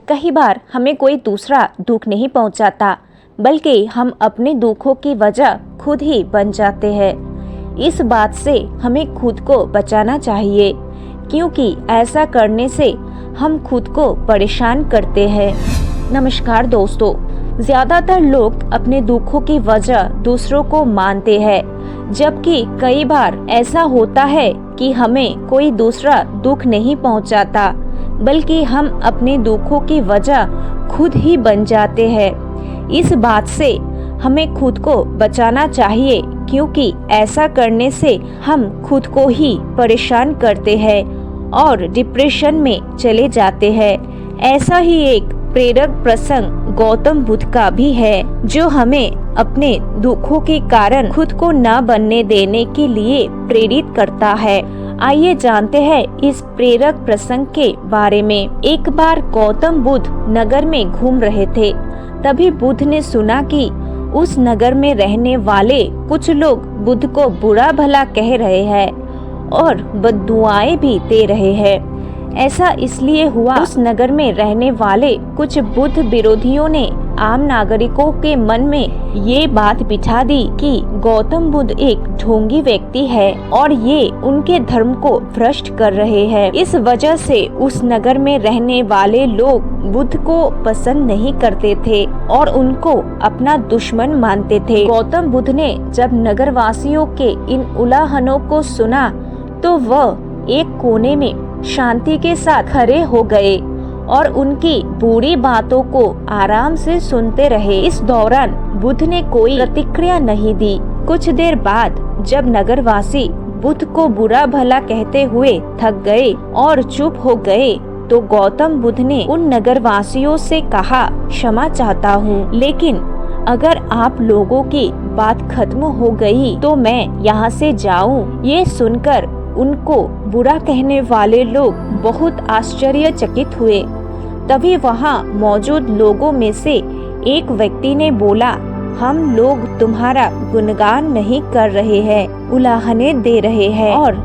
कई बार हमें कोई दूसरा दुख नहीं पहुंचाता, बल्कि हम अपने दुखों की वजह खुद ही बन जाते हैं। इस बात से हमें खुद को बचाना चाहिए, क्योंकि ऐसा करने से हम खुद को परेशान करते हैं। नमस्कार दोस्तों, ज्यादातर लोग अपने दुखों की वजह दूसरों को मानते हैं, जबकि कई बार ऐसा होता है कि हमें कोई दूसरा दुख नहीं पहुंचाता, बल्कि हम अपने दुखों की वजह खुद ही बन जाते हैं। इस बात से हमें खुद को बचाना चाहिए, क्योंकि ऐसा करने से हम खुद को ही परेशान करते हैं और डिप्रेशन में चले जाते हैं। ऐसा ही एक प्रेरक प्रसंग गौतम बुद्ध का भी है, जो हमें अपने दुखों के कारण खुद को न बनने देने के लिए प्रेरित करता है। आइए जानते हैं इस प्रेरक प्रसंग के बारे में। एक बार गौतम बुद्ध नगर में घूम रहे थे। तभी बुद्ध ने सुना कि उस नगर में रहने वाले कुछ लोग बुद्ध को बुरा भला कह रहे हैं और बद्दुआएं भी दे रहे हैं। ऐसा इसलिए हुआ, उस नगर में रहने वाले कुछ बुद्ध विरोधियों ने आम नागरिकों के मन में ये बात बिठा दी कि गौतम बुद्ध एक ढोंगी व्यक्ति है और ये उनके धर्म को भ्रष्ट कर रहे हैं। इस वजह से उस नगर में रहने वाले लोग बुद्ध को पसंद नहीं करते थे और उनको अपना दुश्मन मानते थे। गौतम बुद्ध ने जब नगरवासियों के इन उलाहनों को सुना, तो वह एक कोने में शांति के साथ खड़े हो गए और उनकी बुरी बातों को आराम से सुनते रहे। इस दौरान बुद्ध ने कोई प्रतिक्रिया नहीं दी। कुछ देर बाद जब नगरवासी बुद्ध को बुरा भला कहते हुए थक गए और चुप हो गए, तो गौतम बुद्ध ने उन नगरवासियों से कहा, क्षमा चाहता हूँ, लेकिन अगर आप लोगों की बात खत्म हो गई तो मैं यहाँ से जाऊँ। ये सुनकर उनको बुरा कहने वाले लोग बहुत आश्चर्यचकित हुए। तभी वहाँ मौजूद लोगों में से एक व्यक्ति ने बोला, हम लोग तुम्हारा गुणगान नहीं कर रहे हैं, उलाहने दे रहे हैं और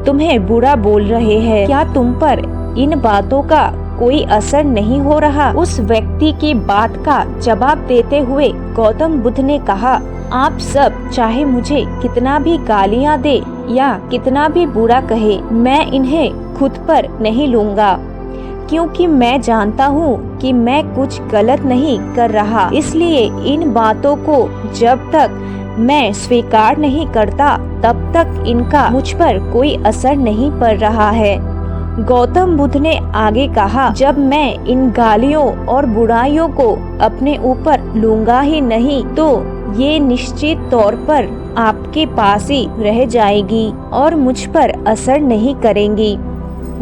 तुम्हें बुरा बोल रहे हैं। क्या तुम पर इन बातों का कोई असर नहीं हो रहा? उस व्यक्ति की बात का जवाब देते हुए गौतम बुद्ध ने कहा, आप सब चाहे मुझे कितना भी गालियाँ दे या कितना भी बुरा कहे, मैं इन्हें खुद पर नहीं लूँगा, क्योंकि मैं जानता हूँ कि मैं कुछ गलत नहीं कर रहा। इसलिए इन बातों को जब तक मैं स्वीकार नहीं करता, तब तक इनका मुझ पर कोई असर नहीं पड़ रहा है। गौतम बुद्ध ने आगे कहा, जब मैं इन गालियों और बुराइयों को अपने ऊपर लूँगा ही नहीं, तो ये निश्चित तौर पर आपके पास ही रह जाएगी और मुझ पर असर नहीं करेंगी।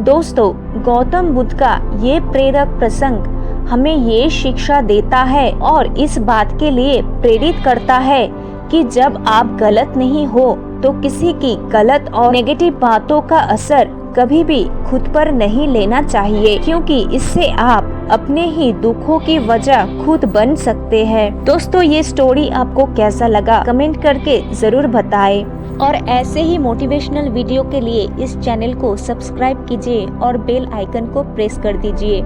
दोस्तों, गौतम बुद्ध का ये प्रेरक प्रसंग हमें ये शिक्षा देता है और इस बात के लिए प्रेरित करता है कि जब आप गलत नहीं हो, तो किसी की गलत और नेगेटिव बातों का असर कभी भी खुद पर नहीं लेना चाहिए, क्योंकि इससे आप अपने ही दुखों की वजह खुद बन सकते हैं। दोस्तों, ये स्टोरी आपको कैसा लगा कमेंट करके जरूर बताएं और ऐसे ही मोटिवेशनल वीडियो के लिए इस चैनल को सब्सक्राइब कीजिए और बेल आइकन को प्रेस कर दीजिए।